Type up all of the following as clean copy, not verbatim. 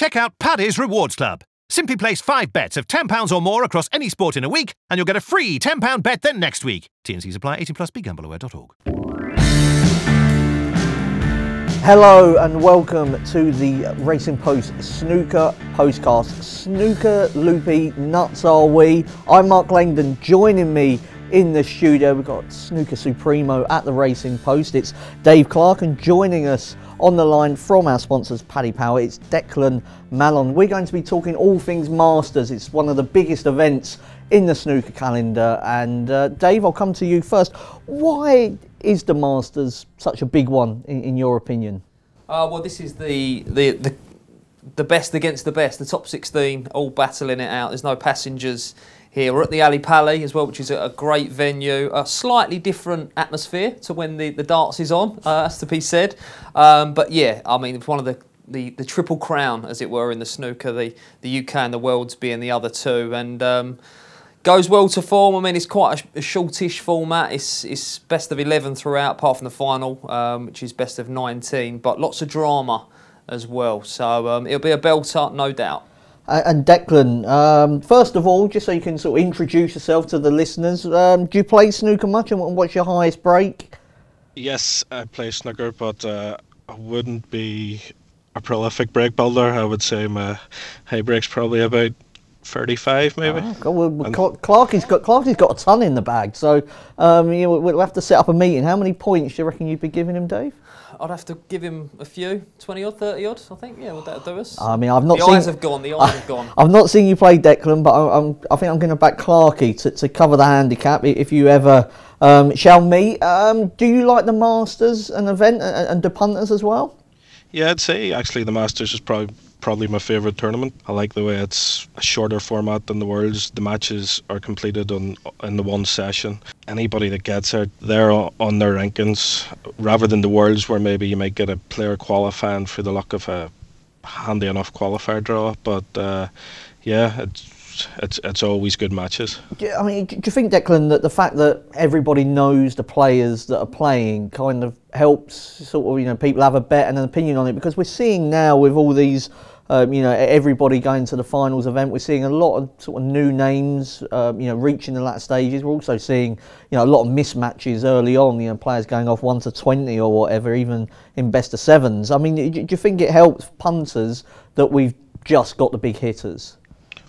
Check out Paddy's Rewards Club. Simply place 5 bets of £10 or more across any sport in a week, and you'll get a free £10 bet then next week. T&Cs apply. 18 plus. BeGambleAware.org. Hello and welcome to the Racing Post Snooker Postcast. Snooker loopy nuts are we. I'm Mark Langdon. Joining me in the studio, we've got Snooker Supremo at the Racing Post. It's Dave Clark, and joining us on the line from our sponsors Paddy Power, it's Declan Mallon. We're going to be talking all things Masters. It's one of the biggest events in the snooker calendar, and Dave, I'll come to you first. Why is the Masters such a big one in your opinion? Well, this is the best against the best. The top 16 all battling it out. There's no passengers here. We're at the Ali Pali as well, which is a great venue. A slightly different atmosphere to when the darts is on, has to be said. But yeah, I mean, it's one of the triple crown, as it were, in the snooker. The UK and the world's being the other two, and goes well to form. I mean, it's quite a shortish format. It's best of 11 throughout, apart from the final, which is best of 19. But lots of drama as well. So it'll be a belter, no doubt. And Declan, first of all, just so you can sort of introduce yourself to the listeners, do you play snooker much, and what's your highest break? Yes, I play snooker, but I wouldn't be a prolific break builder. I would say my high break's probably about 35 maybe. Clarky's got a ton in the bag, so we'll have to set up a meeting. How many points do you reckon you'd be giving him, Dave? I'd have to give him a few, 20 odd, 30 odd, I think. Yeah, would that do us? I mean, the eyes have gone. I've not seen you play, Declan, but I think I'm going to back Clarky to cover the handicap if you ever shall meet. Do you like the Masters, an event, and the punters as well? Yeah, I'd say actually the Masters is probably my favourite tournament. I like the way it's a shorter format than the Worlds. The matches are completed in the one session. Anybody that gets out there on their rankings, rather than the Worlds where maybe you might get a player qualifying for the luck of a handy enough qualifier draw. But yeah, it's always good matches. I mean, do you think, Declan, that the fact that everybody knows the players that are playing kind of helps sort of, people have a bet and an opinion on it? Because we're seeing now with all these everybody going to the finals event, we're seeing a lot of sort of new names, reaching the latter stages. We're also seeing, a lot of mismatches early on, players going off 1 to 20 or whatever, even in best of sevens. I mean, do you think it helps punters that we've just got the big hitters?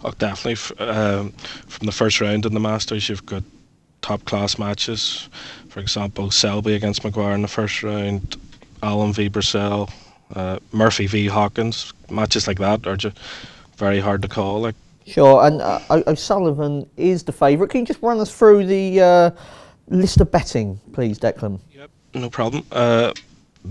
Oh, definitely. From the first round in the Masters, you've got top class matches. For example, Selby against Maguire in the first round, Allen v Purcell, Murphy v Hawkins. Matches like that are just very hard to call. Sure, and O'Sullivan is the favourite. Can you just run us through the list of betting, please, Declan? Yep, no problem. The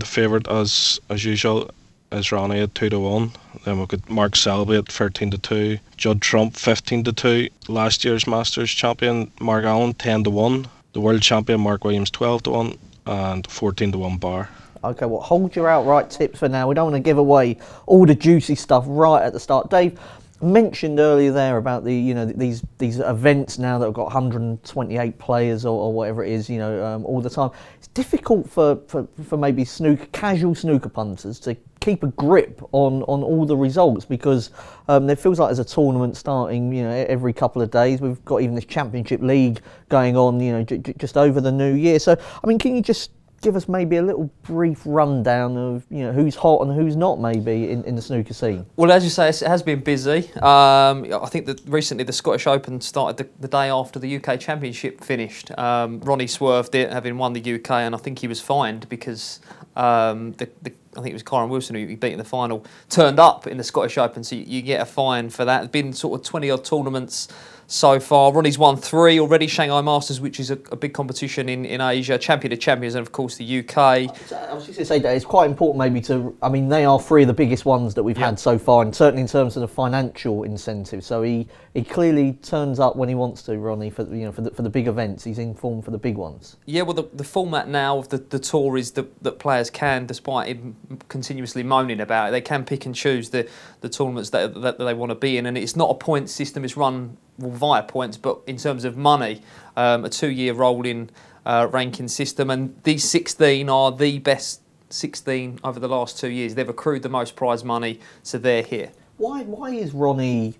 favourite, as usual, is Ronnie at 2 to 1. Then we've got Mark Selby at 13 to 2. Judd Trump 15 to 2. Last year's Masters champion Mark Allen 10 to 1. The world champion Mark Williams 12 to 1, and 14 to 1 bar. Okay, well, hold your outright tips for now. We don't want to give away all the juicy stuff right at the start. Dave mentioned earlier there about the these events now that have got 128 players or whatever it is, all the time. It's difficult for maybe casual snooker punters to keep a grip on all the results, because it feels like there's a tournament starting every couple of days. We've got even this Championship League going on just over the new year. So I mean, can you just give us maybe a little brief rundown of who's hot and who's not, maybe in the snooker scene? Well, as you say, it has been busy. I think that recently the Scottish Open started the day after the UK Championship finished. Ronnie swerved it, having won the UK, and I think he was fined because I think it was Kyron Wilson who he beat in the final, turned up in the Scottish Open, so you get a fine for that. There's been sort of 20 odd tournaments so far. Ronnie's won 3 already. Shanghai Masters, which is a big competition in Asia. Champion of Champions, and of course the UK. I was just going to say that it's quite important maybe they are 3 of the biggest ones that we've had so far, and certainly in terms of the financial incentive. So he clearly turns up when he wants to, Ronnie, for the big events. He's in form for the big ones. Yeah, well, the format now of the tour is that players can, despite him continuously moaning about it, they can pick and choose the tournaments that they want to be in, and it's not a point system. It's run via points, but in terms of money, a 2-year rolling ranking system, and these 16 are the best 16 over the last 2 years. They've accrued the most prize money, so they're here. Why is Ronnie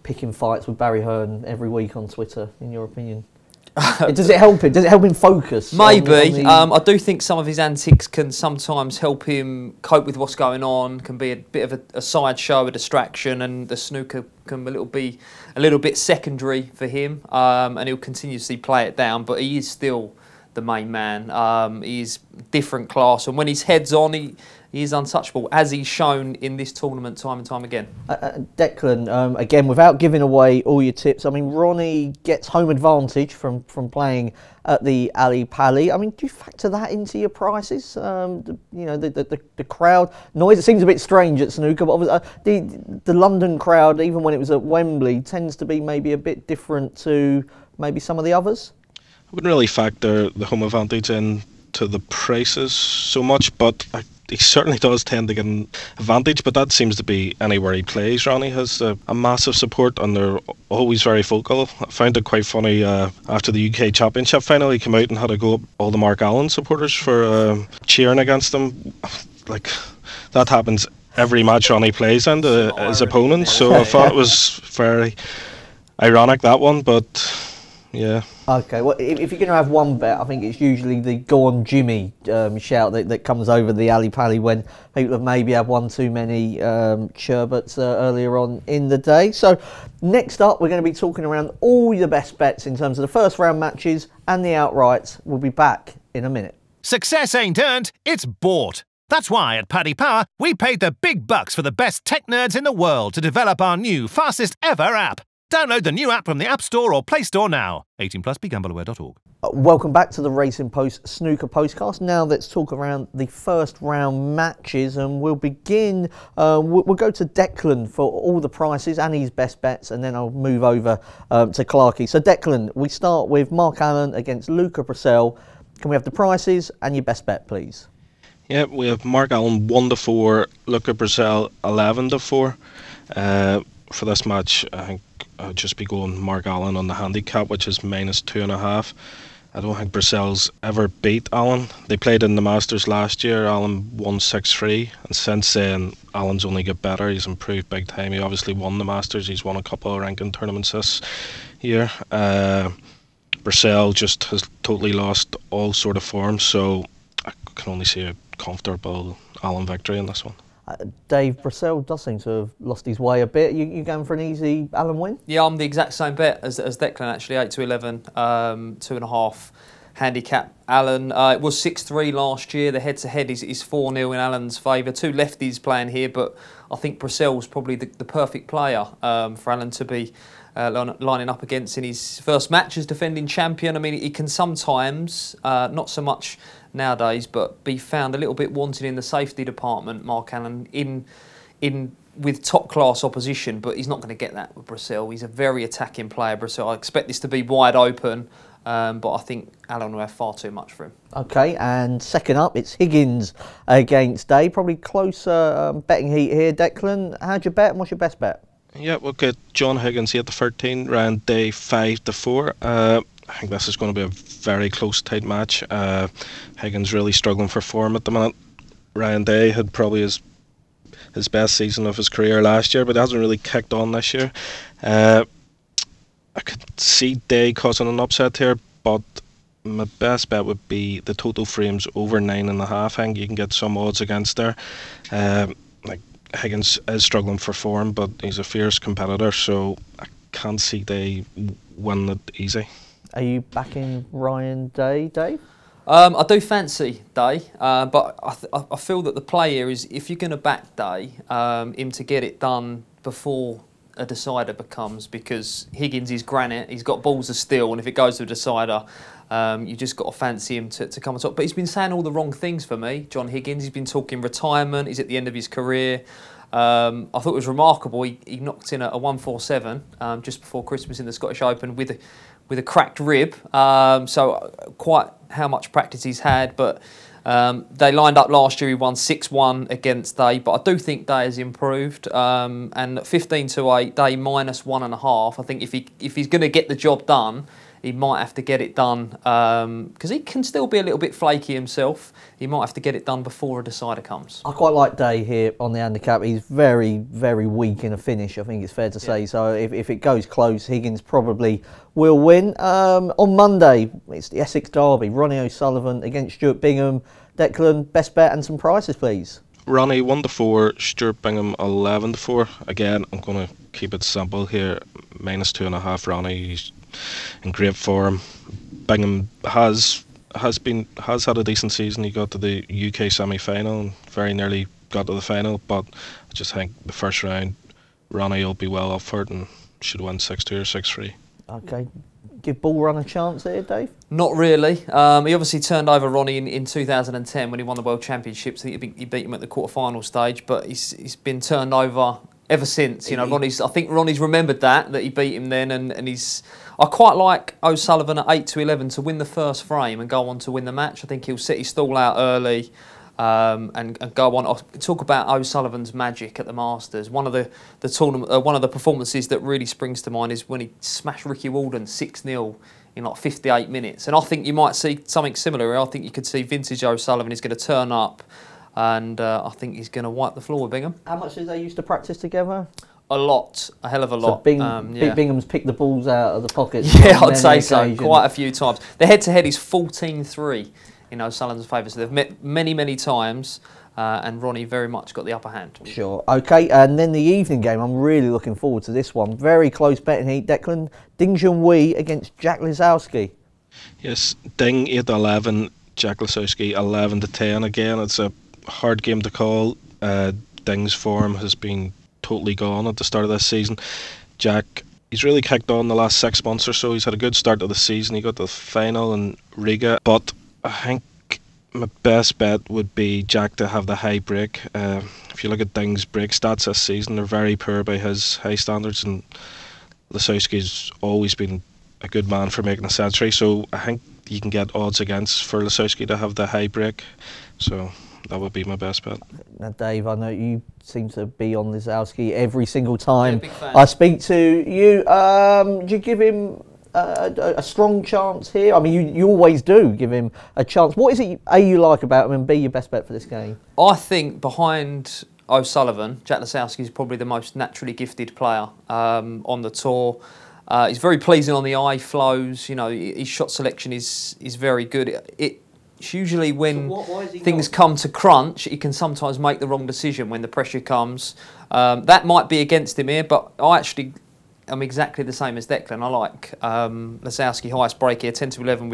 picking fights with Barry Hearn every week on Twitter, in your opinion? Does it help him? Does it help him focus? Maybe. I do think some of his antics can sometimes help him cope with what's going on. Can be a bit of a sideshow, a distraction, and the snooker can be a little bit secondary for him. And he'll continuously play it down, but he is still the main man. He's different class, and when his head's on, he is untouchable, as he's shown in this tournament time and time again. Declan, again, without giving away all your tips, I mean, Ronnie gets home advantage from playing at the Ali Pali. I mean, do you factor that into your prices? The crowd noise. It seems a bit strange at snooker, but the London crowd, even when it was at Wembley, tends to be maybe a bit different to maybe some of the others. I wouldn't really factor the home advantage into the prices so much, but he certainly does tend to get an advantage, but that seems to be anywhere he plays. Ronnie has a massive support, and they're always very vocal. I found it quite funny after the UK Championship final, he came out and had a go at all the Mark Allen supporters for cheering against him. Like, that happens every match Ronnie plays in to his opponent, so I thought it was very ironic, that one, but yeah. Okay, well, if you're going to have one bet, I think it's usually the "Go on, Jimmy" shout that comes over the Ali Pali when people have maybe had one too many sherbets earlier on in the day. So next up, we're going to be talking around all your best bets in terms of the first round matches and the outrights. We'll be back in a minute. Success ain't earned, it's bought. That's why at Paddy Power, we paid the big bucks for the best tech nerds in the world to develop our new, fastest ever app. Download the new app from the App Store or Play Store now. 18 plus, begambleaware.org. Welcome back to the Racing Post Snooker Postcast. Now let's talk around the first round matches, and we'll begin. We'll go to Declan for all the prices and his best bets, and then I'll move over to Clarkey. So Declan, we start with Mark Allen against Luca Bressel. Can we have the prices and your best bet, please? Yeah, we have Mark Allen 1-4, Luca Bressel 11-4. For this match, I think I'll just be going Mark Allen on the handicap, which is -2.5. I don't think Bressel's ever beat Allen. They played in the Masters last year. Allen won 6-3, and since then, Allen's only got better. He's improved big time. He obviously won the Masters. He's won a couple of ranking tournaments this year. Bressel just has totally lost all sort of form, so I can only see a comfortable Allen victory in this one. Dave, Bressel does seem to have lost his way a bit. You going for an easy Allen win? Yeah, I'm the exact same bet as Declan, actually. 8-11, 2.5 handicap. Allen, it was 6-3 last year. The head-to-head is 4-0 in Allen's favour. Two lefties playing here, but I think Bressel's probably the perfect player for Allen to be lining up against in his first match as defending champion. I mean, he can sometimes, not so much nowadays, but be found a little bit wanting in the safety department, Mark Allen, with top class opposition, but he's not going to get that with Bressel. He's a very attacking player, Bressel. I expect this to be wide open, but I think Allen will have far too much for him. Okay, and second up, it's Higgins against Dave. Probably closer betting heat here. Declan, how'd you bet and what's your best bet? Yeah, we'll get John Higgins here at the 13, round day 5-4. I think this is going to be a very close, tight match. Higgins really struggling for form at the minute. Ryan Day had probably his best season of his career last year, but he hasn't really kicked on this year. I could see Day causing an upset here, but my best bet would be the total frames over 9.5. I think you can get some odds against there. Higgins is struggling for form, but he's a fierce competitor, so I can't see Day win it easy. Are you backing Ryan Day, Dave? I do fancy Day, but I feel that the play here is if you're going to back Day, him to get it done before a decider becomes, because Higgins is granite, he's got balls of steel, and if it goes to a decider, you just got to fancy him to come on top. But he's been saying all the wrong things for me, John Higgins. He's been talking retirement, he's at the end of his career. I thought it was remarkable, he knocked in a 147 just before Christmas in the Scottish Open with a cracked rib, so quite how much practice he's had, but they lined up last year, he won 6-1 against Day, but I do think Day has improved, and 15-8, Day -1.5, I think if he's going to get the job done, he might have to get it done because he can still be a little bit flaky himself. He might have to get it done before a decider comes. I quite like Day here on the handicap. He's very, very weak in a finish, I think it's fair to say. So if it goes close, Higgins probably will win. On Monday, it's the Essex Derby. Ronnie O'Sullivan against Stuart Bingham. Declan, best bet and some prices, please. Ronnie 1-4, Stuart Bingham 11-4. Again, I'm going to keep it simple here. -2.5 Ronnie. He's in great form. Bingham has had a decent season. He got to the UK semi-final and very nearly got to the final, but I just think the first round Ronnie will be well up for it and should win 6-2 or 6-3. Okay. Give Bull Run a chance here, Dave? Not really. He obviously turned over Ronnie in 2010 when he won the World Championships. He beat him at the quarter-final stage, but he's been turned over ever since. You know, I think Ronnie's remembered that he beat him then, and he's. I quite like O'Sullivan at 8-11 to win the first frame and go on to win the match. I think he'll set his stall out early. And go on. I'll talk about O'Sullivan's magic at the Masters. One of the tournament, one of the performances that really springs to mind is when he smashed Ricky Walden 6-0 in like 58 minutes. And I think you might see something similar. I think you could see vintage O'Sullivan is going to turn up, and I think he's going to wipe the floor with Bingham. How much did they used to practice together? A lot, a hell of a lot. So Bingham's picked the balls out of the pockets. Yeah, I'd say so. Quite a few times. The head-to-head is 14-3. In O'Sullivan's favour, so they've met many times, and Ronnie very much got the upper hand. Sure, okay, and then the evening game, I'm really looking forward to this one. Very close betting heat, Declan. Ding Junhui against Jack Lisowski. Yes, Ding 8-11, Jack Lisowski 11-10. Again, it's a hard game to call. Ding's form has been totally gone at the start of this season. Jack, he's really kicked on the last 6 months or so. He's had a good start to the season. He got to the final in Riga, but I think my best bet would be Jack to have the high break. If you look at Ding's break stats this season, they're very poor by his high standards, and Lisowski's always been a good man for making a century, so I think you can get odds against for Lisowski to have the high break, so that would be my best bet. Now Dave, I know you seem to be on Lisowski every single time Yeah, I speak to you. Do you give him a strong chance here? I mean, you always do give him a chance. What is it you like about him, and B, your best bet for this game? I think behind O'Sullivan, Jack Lisowski is probably the most naturally gifted player on the tour. He's very pleasing on the eye, flows. You know, his shot selection is very good. It's usually when things come to crunch, he can sometimes make the wrong decision when the pressure comes. That might be against him here, but I'm exactly the same as Declan. I like Lisowski highest break here, 10-11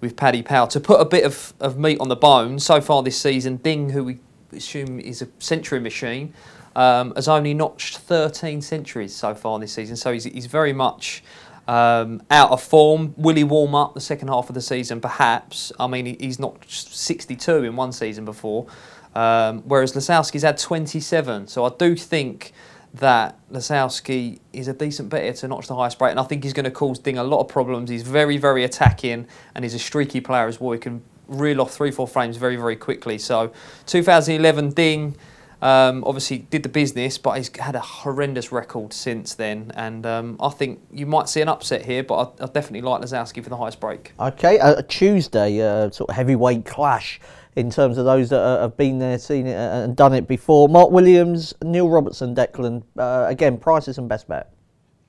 with Paddy Power. To put a bit of meat on the bone, so far this season, Ding, who we assume is a century machine, has only notched 13 centuries so far this season. So he's very much out of form. Will he warm up the second half of the season? Perhaps. I mean, he's notched 62 in one season before, whereas Lisowski's had 27. So I do think that Lisowski is a decent bet here to notch the highest break, and I think he's going to cause Ding a lot of problems. He's very, very attacking, and he's a streaky player as well. He can reel off 3-4 frames very, very quickly. So 2011 Ding obviously did the business, but he's had a horrendous record since then, and I think you might see an upset here, but I definitely like Lisowski for the highest break. Okay, a Tuesday sort of heavyweight clash in terms of those that have been there, seen it and done it before. Mark Williams, Neil Robertson, Declan. Again, prices and best bet.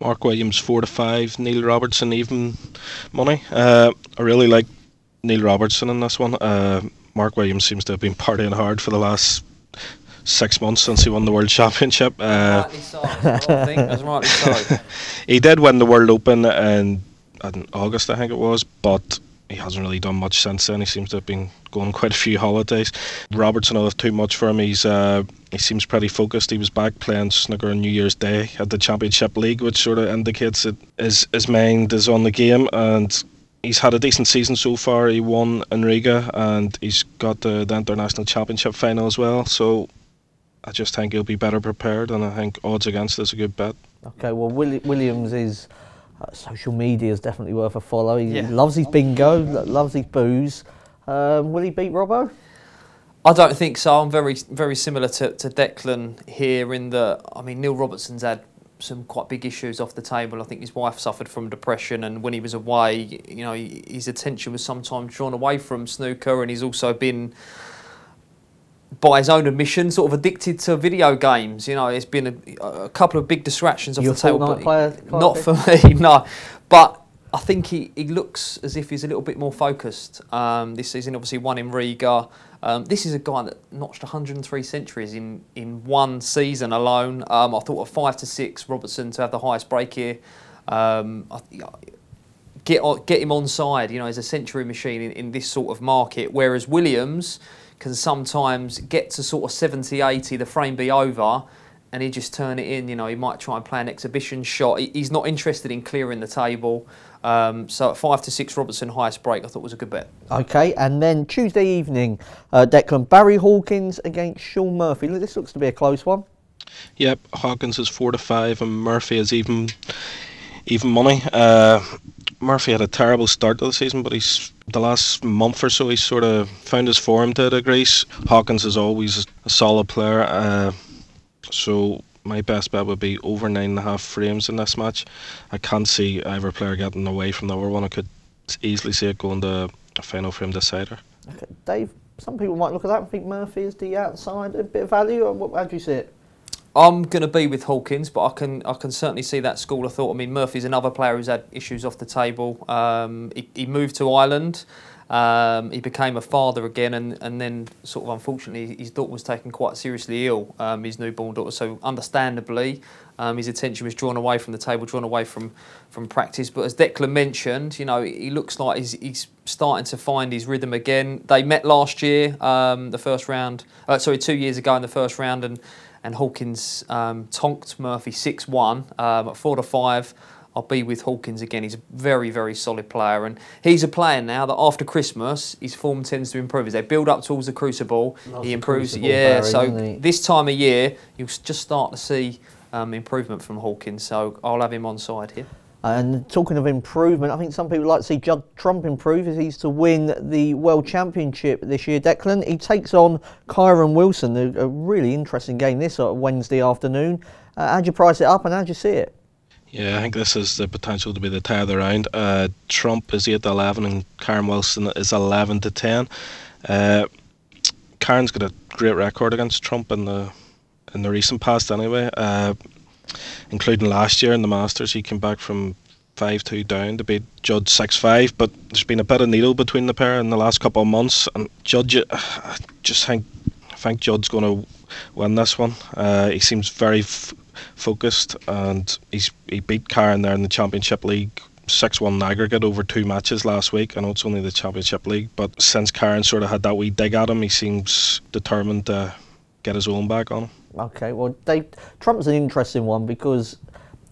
Mark Williams 4-5, Neil Robertson even money. I really like Neil Robertson in this one. Mark Williams seems to have been partying hard for the last 6 months since he won the World Championship. Rightly so, I think. That's rightly so. He did win the World Open in August, I think it was, but he hasn't really done much since then. He seems to have been going quite a few holidays. Robertson will have too much for him. He seems pretty focused. He was back playing snooker on New Year's Day at the Championship League, which sort of indicates that his mind is on the game, and he's had a decent season so far. He won in Riga, and he's got the International Championship final as well, so I just think he'll be better prepared, and I think odds against is a good bet. Okay, well, Williams is social media is definitely worth a follow. He loves his bingo, loves his booze. Will he beat Robbo? I don't think so. I'm very, very similar to Declan here in that, I mean, Neil Robertson's had some quite big issues off the table. I think his wife suffered from depression, and when he was away, you know, his attention was sometimes drawn away from snooker, and he's also been, by his own admission, sort of addicted to video games. You know, it's been a couple of big distractions off the table. Fortnite player, not for me, no. But I think he looks as if he's a little bit more focused this season. Obviously, won in Riga. This is a guy that notched 103 centuries in one season alone. I thought a 5-6 Robertson to have the highest break here. Get him on side. You know, he's a century machine in this sort of market. Whereas Williams can sometimes get to sort of 70, 80, the frame be over, and he just turn it in. You know, he might try and play an exhibition shot. He's not interested in clearing the table. So at 5-6 Robertson, highest break, I thought was a good bet. Okay, and then Tuesday evening, Declan, Barry Hawkins against Sean Murphy. This looks to be a close one. Yep, Hawkins is 4-5 and Murphy is even money. Murphy had a terrible start to the season, but the last month or so he's sort of found his form to a degree. Hawkins is always a solid player, so my best bet would be over 9.5 frames in this match. I can't see either player getting away from the other one. I could easily see it going to a final frame decider. Okay, Dave, some people might look at that and think Murphy is the outside, a bit of value. Or how do you see it? I'm going to be with Hawkins, but I can certainly see that school of thought. I mean, Murphy's another player who's had issues off the table. He moved to Ireland. He became a father again, and then sort of unfortunately his daughter was taken quite seriously ill, his newborn daughter. So understandably, his attention was drawn away from the table, drawn away from practice. But as Declan mentioned, you know, he looks like he's starting to find his rhythm again. They met last year, the first round. 2 years ago in the first round, and Hawkins tonked Murphy 6-1 at 4-5. I'll be with Hawkins again. He's a very, very solid player, and he's a player now that after Christmas his form tends to improve. As they build up towards the Crucible, he improves. Yeah, so this time of year you'll just start to see improvement from Hawkins. So I'll have him on side here. And talking of improvement, I think some people like to see Judd Trump improve if he's to win the World Championship this year. Declan, he takes on Kyron Wilson, a really interesting game this Wednesday afternoon. How'd you price it up and how'd you see it? Yeah, I think this has the potential to be the tie of the round. Trump is 8-11 and Kyron Wilson is 11-10. Kyron's got a great record against Trump in the recent past anyway. Including last year in the Masters, he came back from 5-2 down to beat Judd 6-5. But there's been a bit of needle between the pair in the last couple of months, and Judd, I think Judd's going to win this one. He seems very focused, and he beat Kyron there in the Championship League 6-1 aggregate over 2 matches last week. I know it's only the Championship League, but since Kyron sort of had that wee dig at him, he seems determined to get his own back on him. Okay, well, Dave, Trump's an interesting one because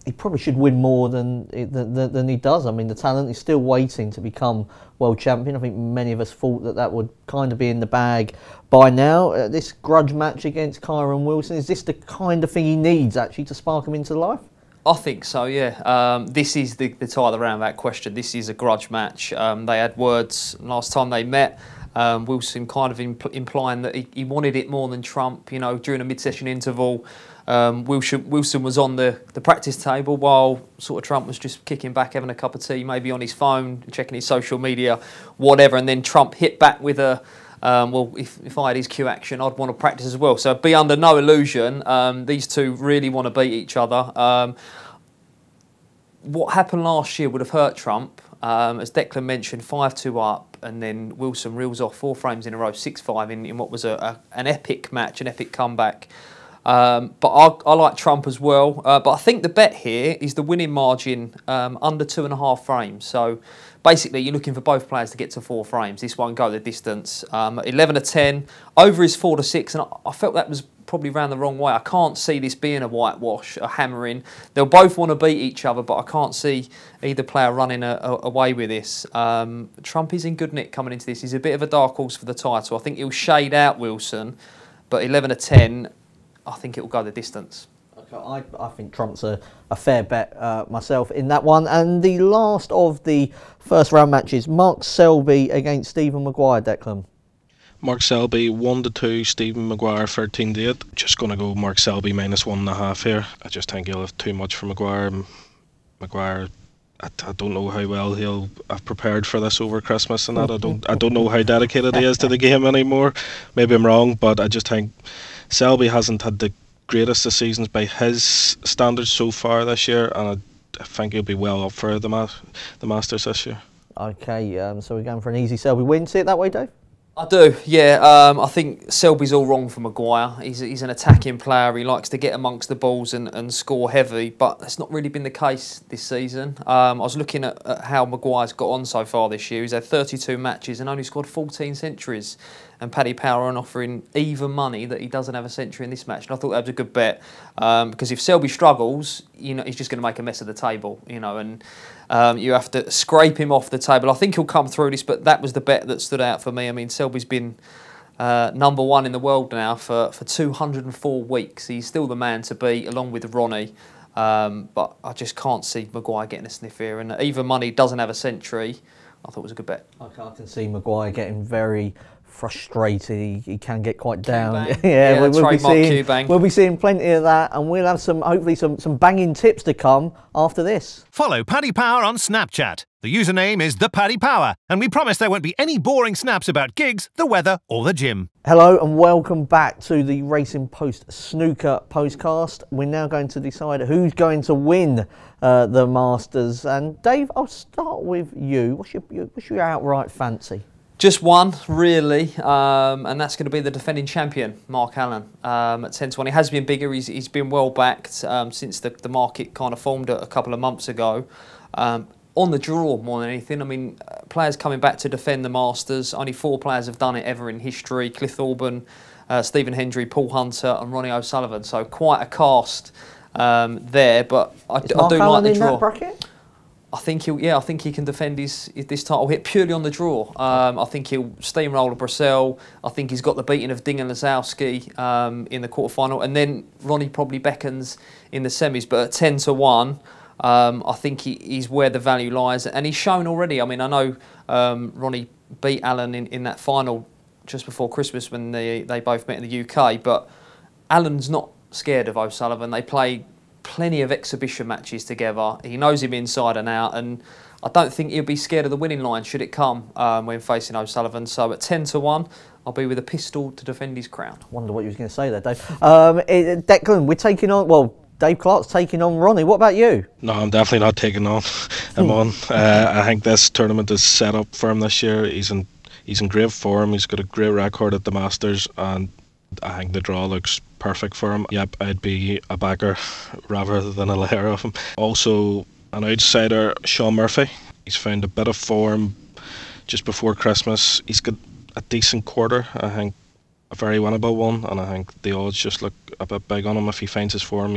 he probably should win more than he does. I mean, the talent is still waiting to become world champion. I think many of us thought that would kind of be in the bag by now. This grudge match against Kyron Wilson, is this the kind of thing he needs actually to spark him into life? I think so, yeah. This is the tie of the round, that question. This is a grudge match. They had words last time they met. Wilson kind of implying that he wanted it more than Trump. You know, during a mid-session interval, Wilson was on the practice table while sort of Trump was just kicking back, having a cup of tea, maybe on his phone, checking his social media, whatever. And then Trump hit back with a, well, if I had his cue action, I'd want to practice as well. So be under no illusion, these two really want to beat each other. What happened last year would have hurt Trump. As Declan mentioned, 5-2 up, and then Wilson reels off 4 frames in a row, 6-5 in what was an epic match, an epic comeback. But I like Trump as well. But I think the bet here is the winning margin under 2.5 frames. So basically, you're looking for both players to get to 4 frames. This won't go the distance. 11-10 over is 4-6, and I felt that was probably round the wrong way. I can't see this being a whitewash, a hammering. They'll both want to beat each other, but I can't see either player running away with this. Trump is in good nick coming into this. He's a bit of a dark horse for the title. I think he'll shade out Wilson, but 11-10, I think it will go the distance. Okay, I think Trump's a fair bet myself in that one. And the last of the first round matches, Mark Selby against Stephen Maguire, Declan. Mark Selby 1-2, Stephen Maguire 13-8. Just going to go Mark Selby -1.5 here. I just think he'll have too much for Maguire. Maguire, I don't know how well he'll have prepared for this over Christmas and that. I don't know how dedicated he is to the game anymore. Maybe I'm wrong, but I just think Selby hasn't had the greatest of seasons by his standards so far this year, and I think he'll be well up for the Masters this year. Okay, so we're going for an easy Selby win. See it that way, Dave? I do, yeah. I think Selby's all wrong for Maguire. He's an attacking player. He likes to get amongst the balls and score heavy, but that's not really been the case this season. I was looking at how Maguire's got on so far this year. He's had 32 matches and only scored 14 centuries. And Paddy Power are offering even money that he doesn't have a century in this match. And I thought that was a good bet because if Selby struggles, he's just going to make a mess of the table, and you have to scrape him off the table. I think he'll come through this, but that was the bet that stood out for me. I mean, Selby's been number one in the world now for 204 weeks. He's still the man to beat, along with Ronnie. But I just can't see Maguire getting a sniff here. And even money doesn't have a century. I thought it was a good bet. I can see Maguire getting very frustrated. He can get quite down. Yeah, we'll be seeing plenty of that, and we'll have hopefully some banging tips to come after this. Follow Paddy Power on Snapchat. The username is @ThePaddyPower, and we promise there won't be any boring snaps about gigs, the weather or the gym. Hello and welcome back to the Racing Post Snooker Postcast. We're now going to decide who's going to win the Masters. And Dave, I'll start with you. What's your outright fancy? Just one, really, and that's going to be the defending champion, Mark Allen, at 10-1. He has been bigger. He's been well backed since the market kind of formed a couple of months ago. On the draw more than anything. I mean, players coming back to defend the Masters. Only 4 players have done it ever in history. Cliff Thorburn, Stephen Hendry, Paul Hunter and Ronnie O'Sullivan. So quite a cast there, but I do like the draw. That bracket? I think he can defend this title hit purely on the draw. I think he'll steamroller Bracel. I think he's got the beating of Ding and Lazowski in the quarterfinal, and then Ronnie probably beckons in the semis. But at 10-1, I think he's where the value lies, and he's shown already. I mean, I know Ronnie beat Allen in that final just before Christmas when they both met in the UK, but Allen's not scared of O'Sullivan. They play plenty of exhibition matches together. He knows him inside and out, and I don't think he'll be scared of the winning line should it come when facing O'Sullivan. So at 10-1, I'll be with a pistol to defend his crown. Wonder what you was going to say there, Dave. Declan, we're taking on, well, Dave Clark's taking on Ronnie. What about you? No, I'm definitely not taking on him on. I think this tournament is set up for him this year. He's in great form. He's got a great record at the Masters, and I think the draw looks perfect for him. Yep, I'd be a backer rather than a layer of him. Also, an outsider, Sean Murphy. He's found a bit of form just before Christmas. He's got a decent quarter, I think a very winnable one, and I think the odds just look a bit big on him. If he finds his form,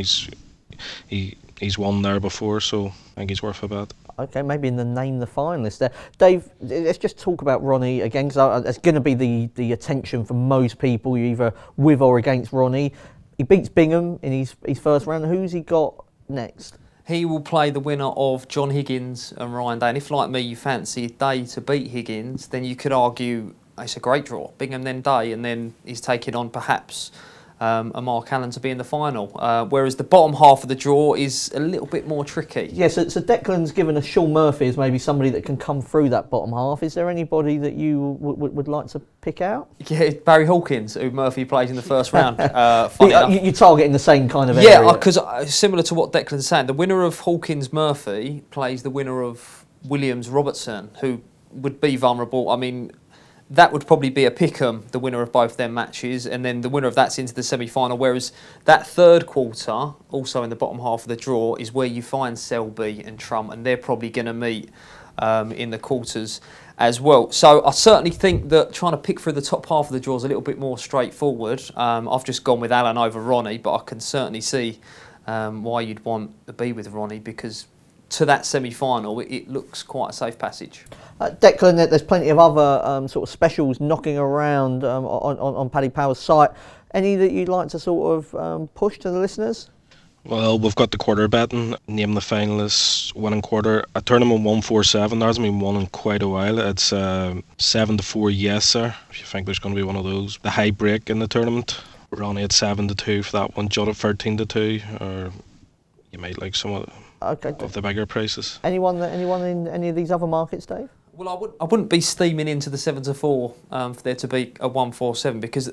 he's won there before, so I think he's worth a bet. Okay, maybe in the name the finalist there. Dave, let's just talk about Ronnie again, because it's going to be the attention for most people. You're either with or against Ronnie. He beats Bingham in his first round. Who's he got next? He will play the winner of John Higgins and Ryan Day. And if, like me, you fancy Day to beat Higgins, then you could argue it's a great draw. Bingham then Day, and then he's taking on perhaps a Mark Allen to be in the final. Whereas the bottom half of the draw is a little bit more tricky. Yeah, so Declan's given us Sean Murphy as maybe somebody that can come through that bottom half. Is there anybody that you would like to pick out? Yeah, Barry Hawkins, who Murphy plays in the first round. You're targeting the same kind of area. Yeah, because similar to what Declan's saying, the winner of Hawkins-Murphy plays the winner of Williams-Robertson, who would be vulnerable. I mean, that would probably be a pick'em, the winner of both their matches, and then the winner of that's into the semi-final, whereas that third quarter, also in the bottom half of the draw, is where you find Selby and Trump, and they're probably going to meet in the quarters as well. So I certainly think that trying to pick through the top half of the draw is a little bit more straightforward. I've just gone with Allen over Ronnie, but I can certainly see why you'd want to be with Ronnie, because to that semi-final, it looks quite a safe passage. Declan, there's plenty of other sort of specials knocking around on Paddy Power's site. Any that you'd like to sort of push to the listeners? Well, we've got the quarter betting. Name the finalists, winning quarter. A tournament 147. There hasn't been one in quite a while. It's 7-4 yes, sir. If you think there's going to be one of those. The high break in the tournament. We're only at 7-2 for that one. Judd at 13-2. Or you might like some of the bigger prices. Anyone in any of these other markets, Dave? Well, I wouldn't be steaming into the 7-4 for there to be a 147 because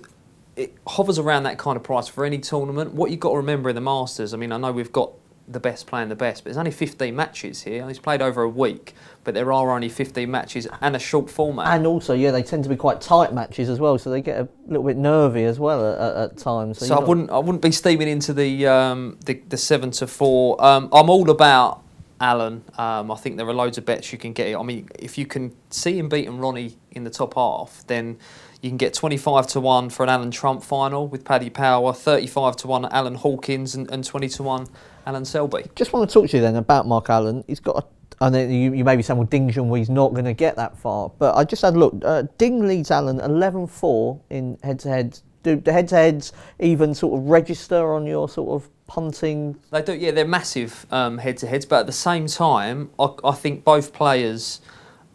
it hovers around that kind of price for any tournament. What you've got to remember in the Masters, I mean, I know we've got the best playing the best, but there's only 15 matches here. It's played over a week, but there are only 15 matches and a short format. And also, yeah, they tend to be quite tight matches as well, so they get a little bit nervy as well at times. So I wouldn't be steaming into the 7-4. I'm all about Allen. I think there are loads of bets you can get. I mean, if you can see him beating Ronnie in the top half, then you can get 25-1 for an Alan Trump final with Paddy Power, 35-1 Alan Hawkins, and 20-1 Alan Selby. Just want to talk to you then about Mark Allen. He's got and then you may be saying, well, Ding Junhui's not going to get that far. But I just had a look. Ding leads Allen 11-4 in head-to-heads. Do the head-to-heads even sort of register on your sort of punting? They do, yeah, they're massive head-to-heads. But at the same time, I think both players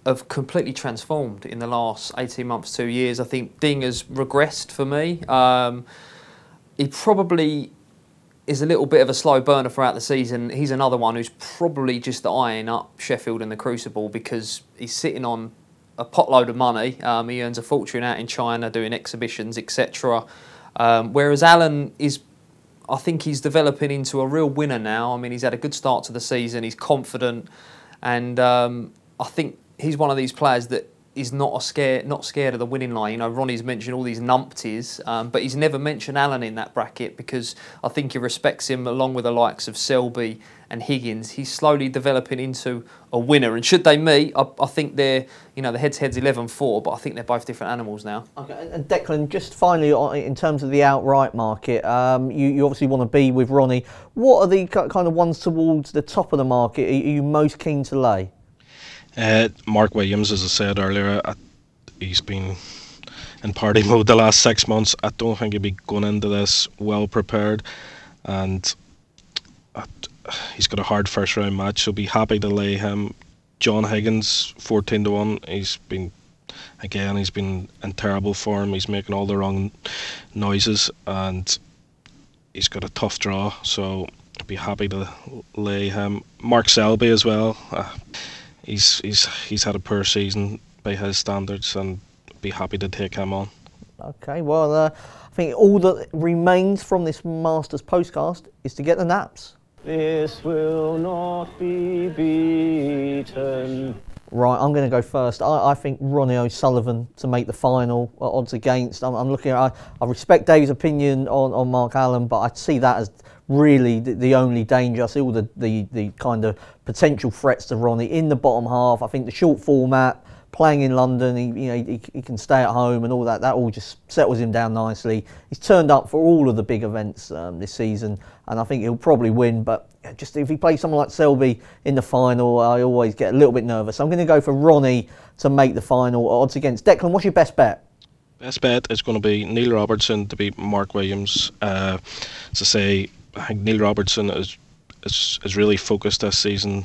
have completely transformed in the last 18 months, 2 years. I think Ding has regressed for me. He probably is a little bit of a slow burner throughout the season. He's another one who's probably just eyeing up Sheffield and the Crucible because he's sitting on a potload of money. He earns a fortune out in China doing exhibitions, etc. Whereas Allen is, I think he's developing into a real winner now. I mean, he's had a good start to the season. He's confident, and I think he's one of these players that is not scared of the winning line. You know, Ronnie's mentioned all these numpties, but he's never mentioned Allen in that bracket because I think he respects him along with the likes of Selby and Higgins. He's slowly developing into a winner, and should they meet, I think they're, you know, the head-to-head's 11-4, but I think they're both different animals now. Okay, and Declan, just finally in terms of the outright market, you obviously want to be with Ronnie. What are the kind of ones towards the top of the market are you most keen to lay? Mark Williams, as I said earlier, he's been in party mode the last 6 months. I don't think he'll be going into this well prepared, and he's got a hard first round match, so be happy to lay him. John Higgins, 14-1. He's been in terrible form. He's making all the wrong noises, and he's got a tough draw, so I'd be happy to lay him. Mark Selby as well. He's had a poor season by his standards, and be happy to take him on. Okay, well, I think all that remains from this Masters Postcast is to get the naps. This will not be beaten. Right, I'm going to go first. I think Ronnie O'Sullivan to make the final, odds against. I'm looking at. I respect Dave's opinion on Mark Allen, but I see that as really the only danger. I see all the kind of potential threats to Ronnie in the bottom half. I think the short format, playing in London, he can stay at home and all that. That all just settles him down nicely. He's turned up for all of the big events this season, and I think he'll probably win. But just if he plays someone like Selby in the final, I always get a little bit nervous. So I'm going to go for Ronnie to make the final, odds against. Declan, what's your best bet? Best bet is going to be Neil Robertson to beat Mark Williams. As I say, I think Neil Robertson is really focused this season.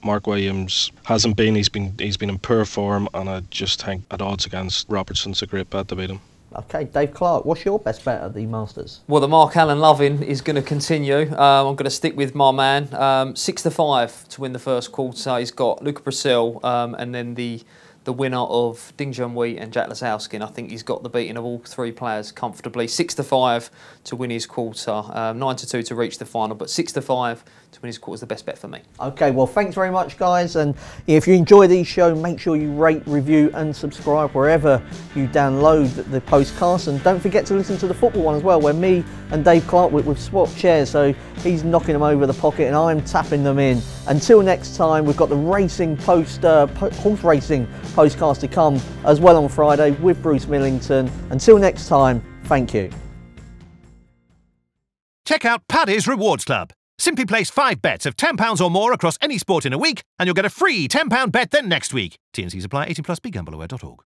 Mark Williams hasn't been. He's been in poor form, and I just think at odds against Robertson's a great bet to beat him. Okay, Dave Clark, what's your best bet at the Masters? Well, the Mark Allen loving is going to continue. I'm going to stick with my man. 6-5 to win the first quarter. He's got Luca Brazil, and then the winner of Ding Junhui and Jack Lasowski. I think he's got the beating of all three players comfortably. 6-5 to win his quarter, 9-2 to reach the final, but 6-5 to win his quarter is the best bet for me. Okay, well, thanks very much, guys. And if you enjoy these shows, make sure you rate, review, and subscribe wherever you download the Postcast. And don't forget to listen to the football one as well, where me and Dave Clark we've swapped chairs, so he's knocking them over the pocket and I'm tapping them in. Until next time, we've got the racing horse racing Postcast to come as well on Friday with Bruce Millington. Until next time, thank you. Check out Paddy's Rewards Club. Simply place 5 bets of £10 or more across any sport in a week, and you'll get a free £10 bet then next week. T&Cs apply. 18+. BeGambleAware.org.